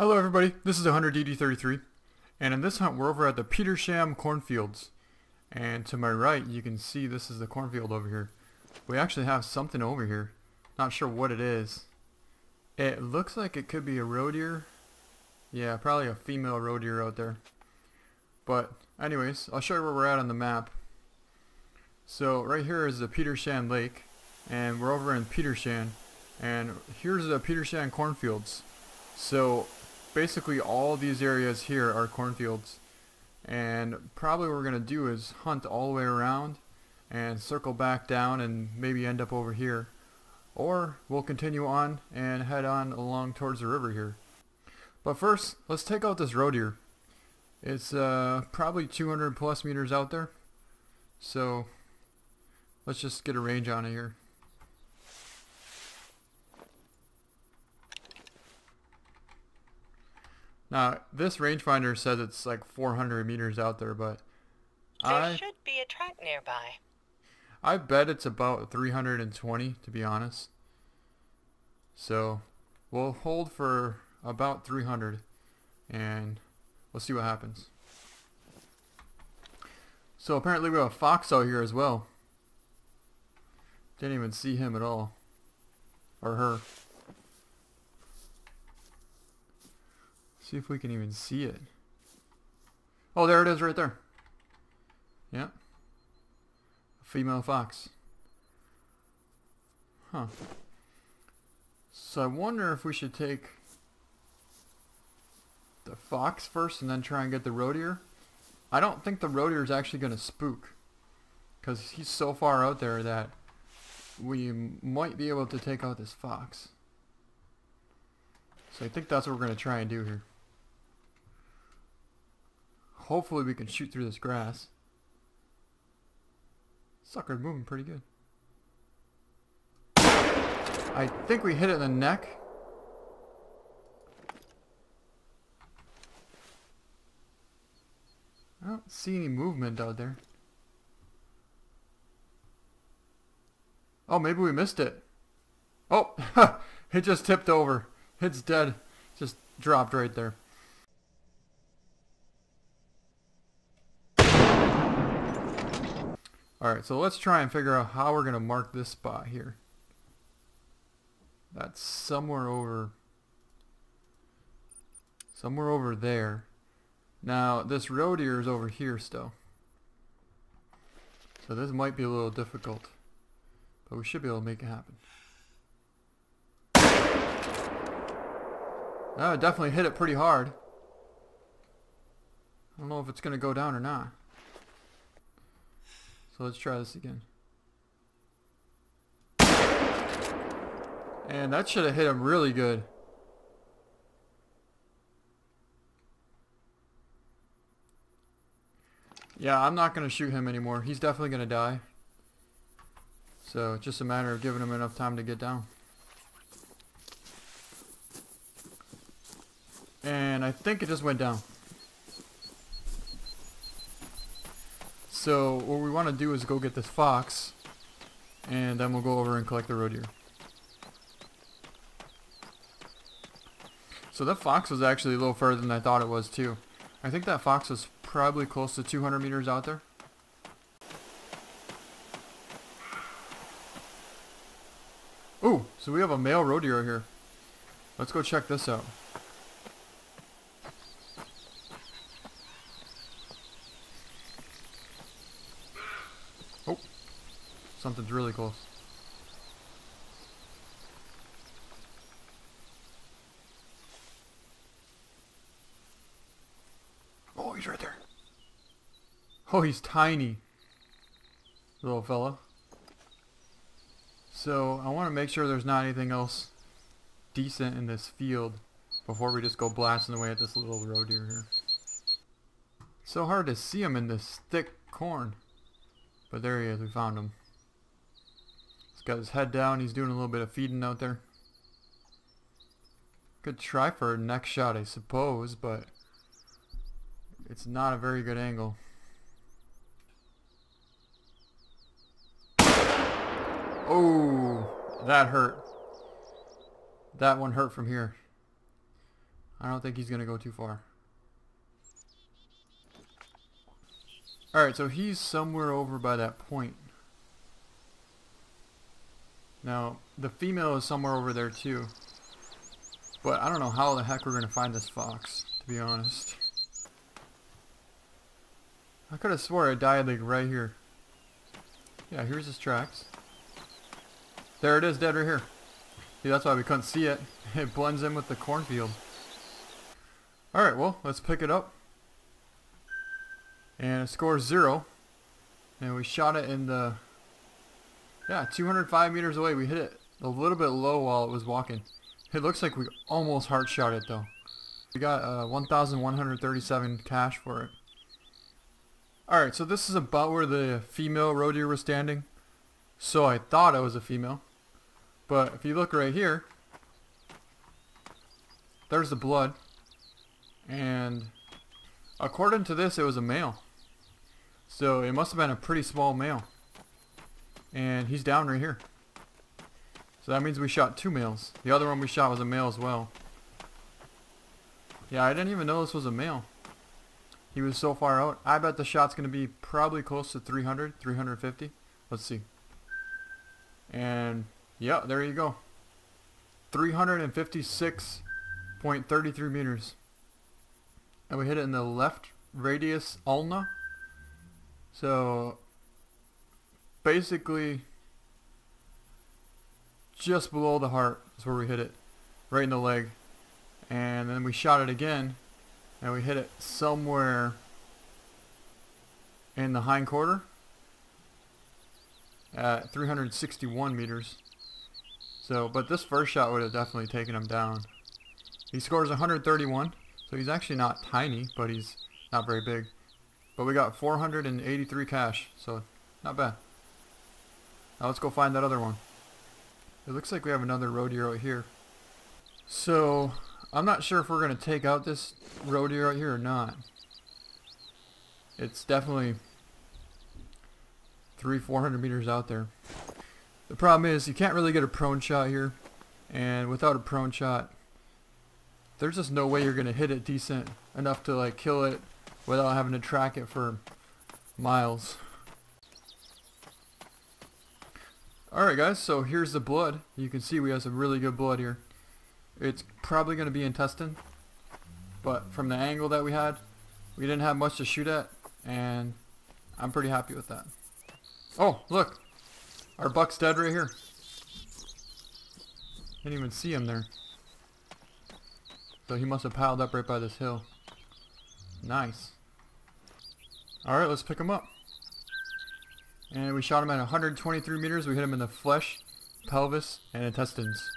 Hello everybody, this is Hunter DD33, and in this hunt we're over at the Petershain Cornfields, and to my right you can see this is the cornfield over here. We actually have something over here, not sure what it is. It looks like it could be a roe deer. Yeah, probably a female roe deer out there. But anyways, I'll show you where we're at on the map. So right here is the Petershain Lake, and we're over in Petershain, and here's the Petershain Cornfields. So basically all these areas here are cornfields, and probably what we're going to do is hunt all the way around and circle back down and maybe end up over here, or we'll continue on and head on along towards the river here. But first, let's take out this roe deer. It's probably 200 plus meters out there, so let's just get a range on it here. Now, this rangefinder says it's like 400 meters out there, but there should be a track nearby. I bet it's about 320, to be honest. So, we'll hold for about 300, and we'll see what happens. So, apparently we have a fox out here as well. Didn't even see him at all. Or her. See if we can even see it. Oh, there it is right there. Yeah. A female fox. Huh. So I wonder if we should take the fox first and then try and get the roe deer. I don't think the roe deer is actually going to spook, because he's so far out there that we might be able to take out this fox. So I think that's what we're going to try and do here. Hopefully we can shoot through this grass. Sucker's moving pretty good. I think we hit it in the neck. I don't see any movement out there. Oh, maybe we missed it. Oh, it just tipped over. It's dead. Just dropped right there. Alright, so let's try and figure out how we're going to mark this spot here. That's somewhere over there. Now, this roe deer is over here still. So this might be a little difficult, but we should be able to make it happen. Oh, it definitely hit it pretty hard. I don't know if it's going to go down or not. So let's try this again. And that should have hit him really good. Yeah, I'm not going to shoot him anymore. He's definitely going to die. So it's just a matter of giving him enough time to get down. And I think it just went down. So what we want to do is go get this fox, and then we'll go over and collect the roe deer. So that fox was actually a little further than I thought it was too. I think that fox was probably close to 200 meters out there. Ooh, so we have a male roe deer here. Let's go check this out. Oh, something's really close. Oh, he's right there. Oh, he's tiny, little fella. So I want to make sure there's not anything else decent in this field before we just go blasting away at this little roe deer here. So hard to see him in this thick corn. But there he is, we found him. He's got his head down, he's doing a little bit of feeding out there. Good try for a neck shot, I suppose, but it's not a very good angle. Oh, that hurt. That one hurt from here. I don't think he's gonna go too far. Alright, so he's somewhere over by that point. Now, the female is somewhere over there too. But I don't know how the heck we're gonna find this fox, to be honest. I could have swore I died like right here. Yeah, here's his tracks. There it is, dead right here. See, that's why we couldn't see it. It blends in with the cornfield. Alright, well, let's pick it up. And it scores 0. And we shot it in the... Yeah, 205 meters away. We hit it a little bit low while it was walking. It looks like we almost heart shot it though. We got 1,137 cash for it. Alright, so this is about where the female roe deer was standing. So I thought it was a female. But if you look right here, there's the blood. And according to this, it was a male. So it must have been a pretty small male. And he's down right here. So that means we shot 2 males. The other one we shot was a male as well. Yeah, I didn't even know this was a male. He was so far out. I bet the shot's going to be probably close to 300, 350. Let's see. And yeah, there you go. 356.33 meters. And we hit it in the left radius ulna. So basically just below the heart is where we hit it. Right in the leg. And then we shot it again. And we hit it somewhere in the hind quarter at 361 meters. So, but this first shot would have definitely taken him down. He scores 131, so he's actually not tiny, but he's not very big. But we got 483 cash, so not bad. Now let's go find that other one. It looks like we have another roe deer out here. So I'm not sure if we're going to take out this roe deer out here or not. It's definitely 300-400 meters out there. The problem is you can't really get a prone shot here, and without a prone shot there's just no way you're going to hit it decent enough to like kill it without having to track it for miles. Alright guys, so here's the blood. You can see we have some really good blood here. It's probably going to be intestine, but from the angle that we had, we didn't have much to shoot at, and I'm pretty happy with that. Oh, look! Our buck's dead right here. Didn't even see him there. So he must have piled up right by this hill. Nice. Alright, let's pick him up. And we shot him at 123 meters. We hit him in the flesh, pelvis, and intestines.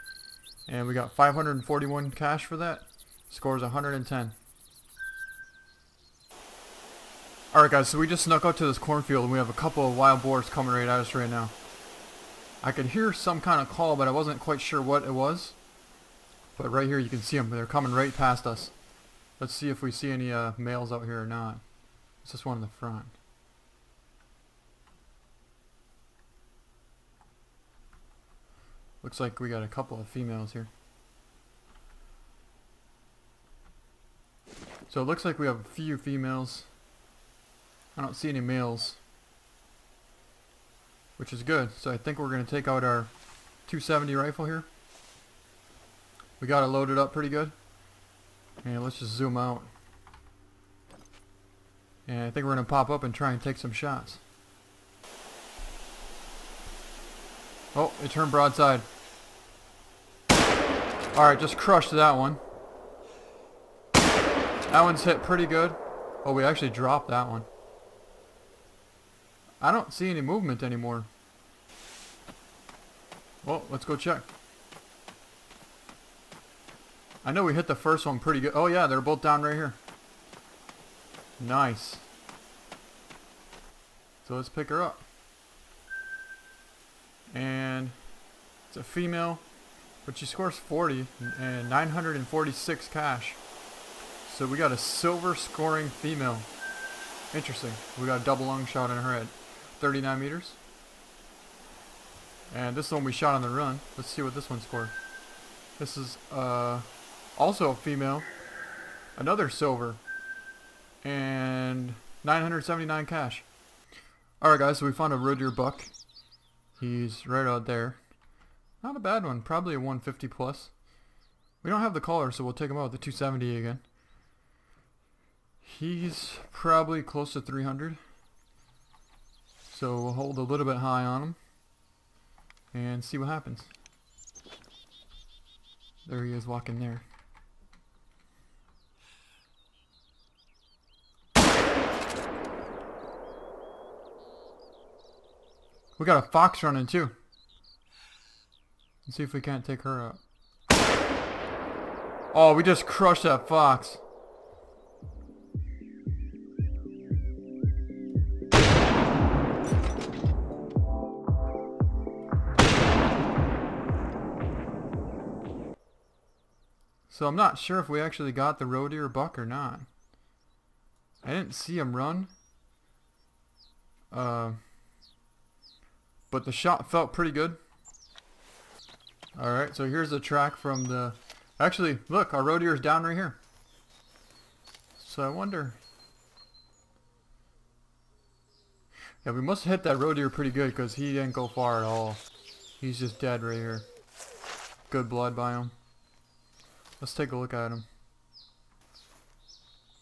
And we got 541 cash for that. Scores 110. Alright guys, so we just snuck out to this cornfield and we have a couple of wild boars coming right at us right now. I could hear some kind of call, but I wasn't quite sure what it was. But right here you can see them. They're coming right past us. Let's see if we see any males out here or not. It's just one in the front. Looks like we got a couple of females here. So it looks like we have a few females. I don't see any males, which is good. So I think we're going to take out our 270 rifle here. We got it loaded up pretty good. And let's just zoom out. And I think we're going to pop up and try and take some shots. Oh, it turned broadside. Alright, just crushed that one. That one's hit pretty good. Oh, we actually dropped that one. I don't see any movement anymore. Well, let's go check. I know we hit the first one pretty good. Oh yeah, they're both down right here. Nice. So let's pick her up. And it's a female, but she scores 40 and 946 cash. So we got a silver scoring female. Interesting. We got a double lung shot in her head. 39 meters. And this one we shot on the run. Let's see what this one scored. This is also a female, Another silver. And 979 cash. Alright guys, so we found a roe deer buck. He's right out there. Not a bad one, probably a 150 plus. We don't have the collar, so we'll take him out with the 270 again. He's probably close to 300. So we'll hold a little bit high on him and see what happens. There he is walking there. We got a fox running too. Let's see if we can't take her out. Oh, we just crushed that fox. So I'm not sure if we actually got the roe deer buck or not. I didn't see him run. But the shot felt pretty good. Alright, so here's the track from the... Actually, look, our roe deer is down right here. So I wonder... Yeah, we must have hit that roe deer pretty good because he didn't go far at all. He's just dead right here. Good blood by him. Let's take a look at him.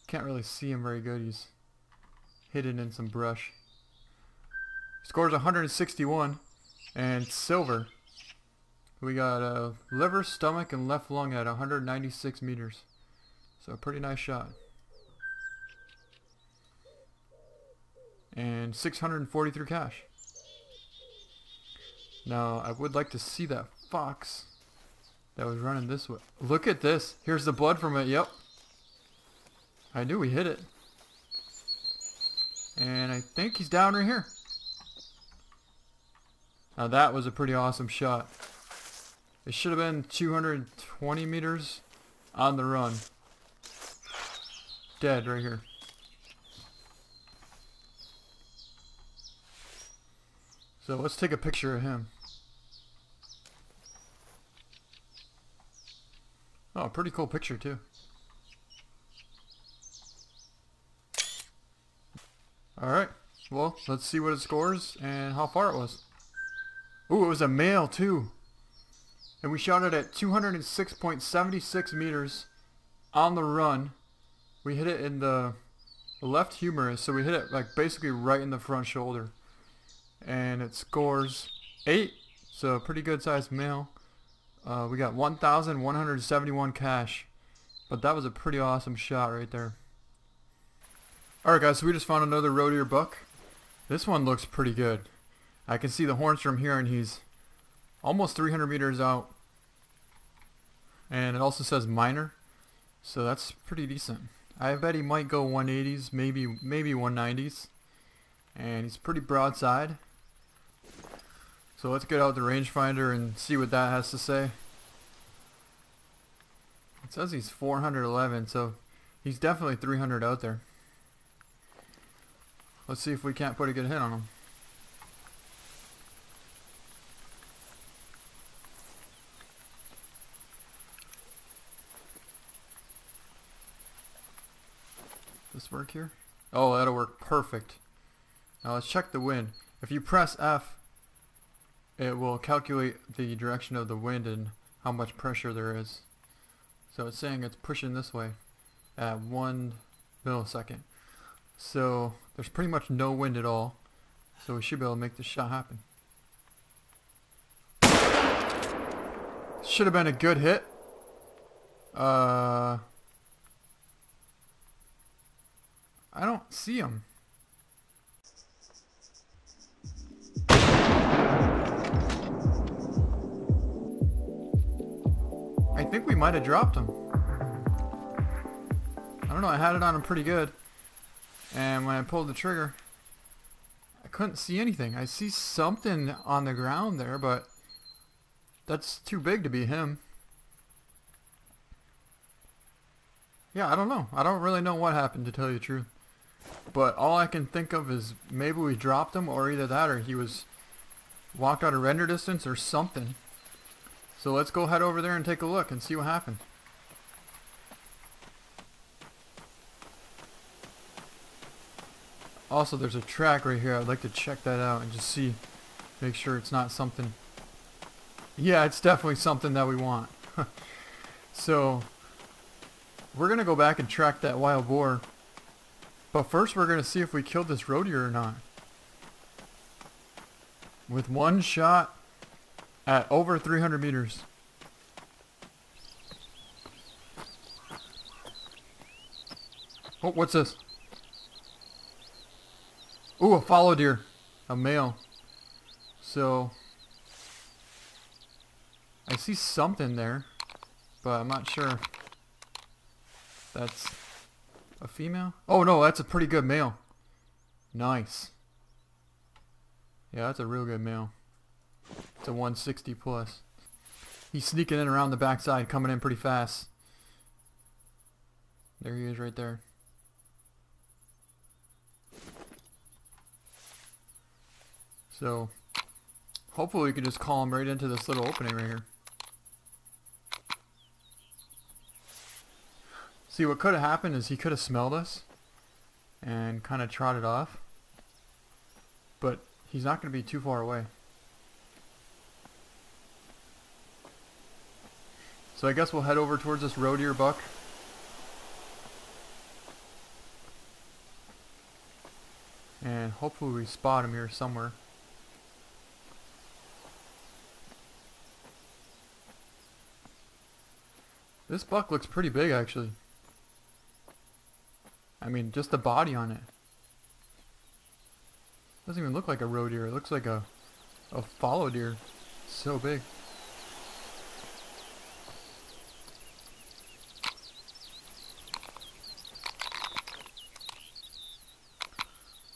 Can't really see him very good. He's hidden in some brush. Scores 161 and silver. We got a liver, stomach, and left lung at 196 meters. So a pretty nice shot. And 643 cash. Now I would like to see that fox that was running this way. Look at this. Here's the blood from it. Yep. I knew we hit it. And I think he's down right here. Now that was a pretty awesome shot. It should have been 220 meters on the run. Dead right here. So let's take a picture of him. Oh, pretty cool picture too. Alright, well, let's see what it scores and how far it was. Ooh, it was a male too. And we shot it at 206.76 meters on the run. We hit it in the left humerus, so we hit it like basically right in the front shoulder. And it scores 8, so a pretty good sized male. We got 1,171 cash. But that was a pretty awesome shot right there. Alright guys, so we just found another roe deer buck. This one looks pretty good. I can see the horns from here and he's almost 300 meters out. And it also says minor. So that's pretty decent. I bet he might go 180s, maybe 190s. And he's pretty broadside. So let's get out the rangefinder and see what that has to say. It says he's 411, so he's definitely 300 out there. Let's see if we can't put a good hit on him. Does this work here? Oh, that'll work perfect. Now let's check the wind. If you press F, it will calculate the direction of the wind and how much pressure there is. So it's saying it's pushing this way at 1 millisecond. So there's pretty much no wind at all. So we should be able to make this shot happen. Should have been a good hit. I don't see him. I think we might have dropped him. I don't know, I had it on him pretty good. And when I pulled the trigger, I couldn't see anything. I see something on the ground there, but that's too big to be him. Yeah, I don't know. I don't really know what happened, to tell you the truth. But all I can think of is maybe we dropped him, or either that or he was walked out of render distance or something. So let's go head over there and take a look and see what happened. Also, there's a track right here. I'd like to check that out and just see, make sure it's not something. Yeah, it's definitely something that we want. So, we're going to go back and track that wild boar. But first we're going to see if we killed this roe deer or not. With one shot at over 300 meters. Oh, what's this? Ooh, a fallow deer. A male. So, I see something there, but I'm not sure. That's a female? Oh no, that's a pretty good male. Nice. Yeah, that's a real good male. It's a 160 plus. He's sneaking in around the backside, coming in pretty fast. There he is right there. So, hopefully we can just call him right into this little opening right here. See, what could have happened is he could have smelled us and kind of trotted off. But he's not going to be too far away. So I guess we'll head over towards this roe deer buck. And hopefully we spot him here somewhere. This buck looks pretty big actually. I mean, just the body on it. Doesn't even look like a roe deer. It looks like a fallow deer. It's so big.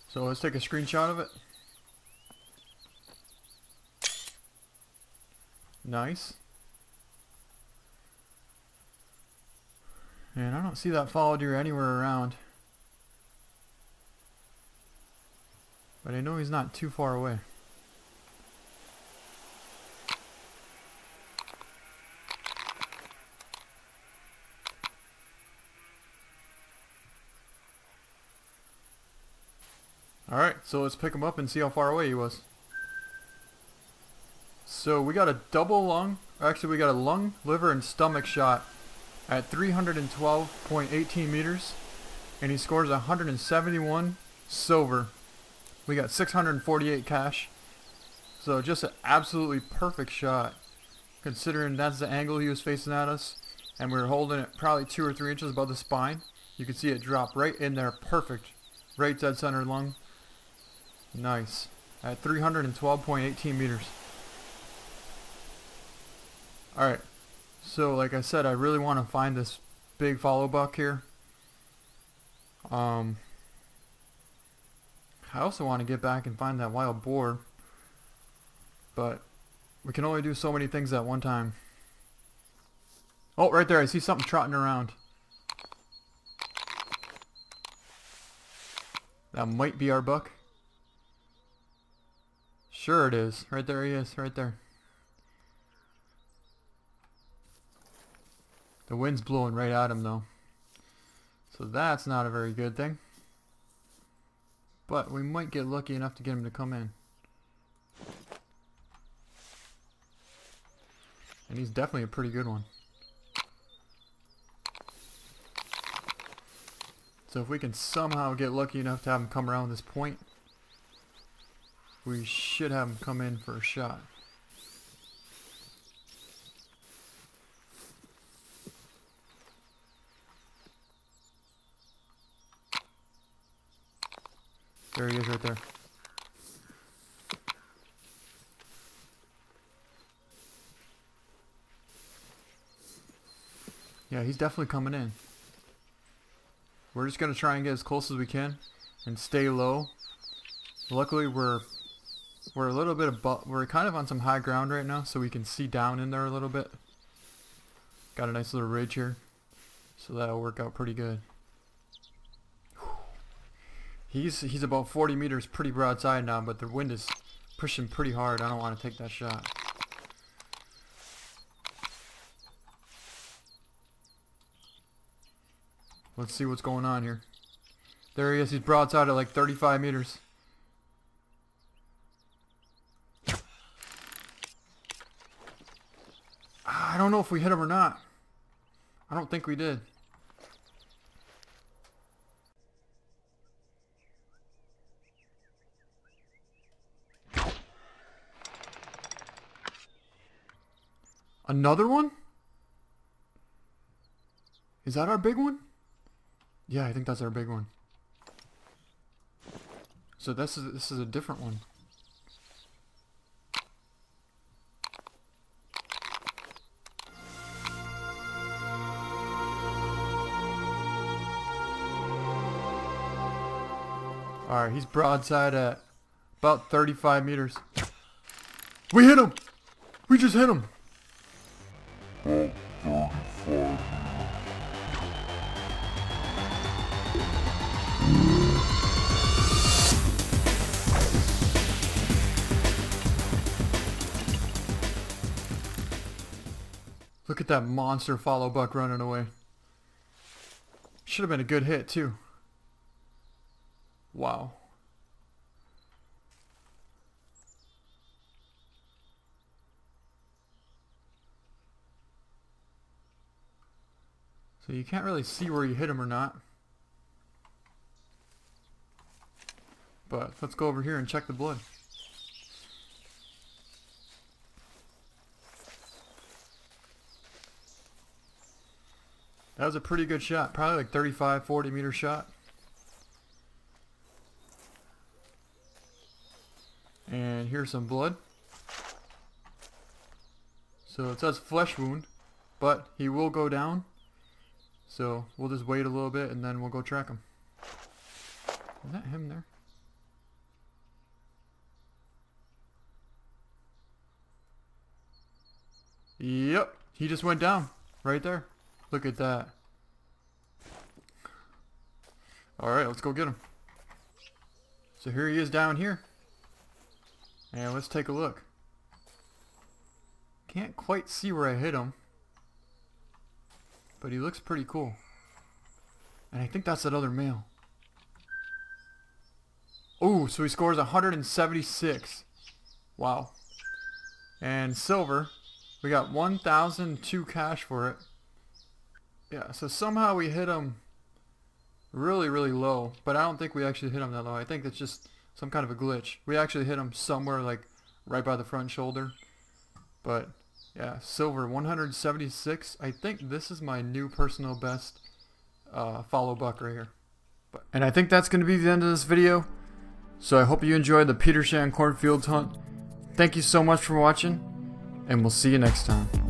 So let's take a screenshot of it. Nice. And I don't see that fallow deer anywhere around. But I know he's not too far away. Alright, so let's pick him up and see how far away he was. So we got a double lung, actually we got a lung, liver, and stomach shot at 312.18 meters. And he scores 171 silver. We got 648 cash. So just an absolutely perfect shot. Considering that's the angle he was facing at us. And we were holding it probably 2 or 3 inches above the spine. You can see it drop right in there. Perfect. Right dead center lung. Nice. At 312.18 meters. Alright. So like I said, I really want to find this big fallow buck here. I also want to get back and find that wild boar. But we can only do so many things at one time. Oh, right there. I see something trotting around. That might be our buck. Sure it is. Right there he is. Right there. The wind's blowing right at him though. So that's not a very good thing. But we might get lucky enough to get him to come in. And he's definitely a pretty good one. So if we can somehow get lucky enough to have him come around this point, we should have him come in for a shot. There he is right there. Yeah, he's definitely coming in. We're just going to try and get as close as we can and stay low. Luckily we're a little bit above, we're kind of on some high ground right now, so we can see down in there a little bit. Got a nice little ridge here, so that'll work out pretty good. He's about 40 meters pretty broadside now, but the wind is pushing pretty hard. I don't want to take that shot. Let's see what's going on here. There he is. He's broadside at like 35 meters. I don't know if we hit him or not. I don't think we did. Another one? Is that our big one? Yeah, I think that's our big one. So this is a different one. Alright, he's broadside at about 35 meters. We hit him! We just hit him! Look at that monster fallow buck running away. Should have been a good hit too. Wow. So you can't really see where you hit him or not. But let's go over here and check the blood. That was a pretty good shot. Probably like 35, 40 meter shot. And here's some blood. So it says flesh wound, but he will go down. So we'll just wait a little bit and then we'll go track him. Is that him there? Yep, he just went down right there. Look at that. Alright, let's go get him. So here he is down here. And let's take a look. Can't quite see where I hit him. But he looks pretty cool. And I think that's that other male. Oh, so he scores 176. Wow. And silver. We got 1,002 cash for it. Yeah, so somehow we hit him really, really low. But I don't think we actually hit him that low. I think it's just some kind of a glitch. We actually hit him somewhere like right by the front shoulder. But yeah, silver 176. I think this is my new personal best fallow buck right here. And I think that's going to be the end of this video. So I hope you enjoyed the Petershain Cornfields hunt. Thank you so much for watching, and we'll see you next time.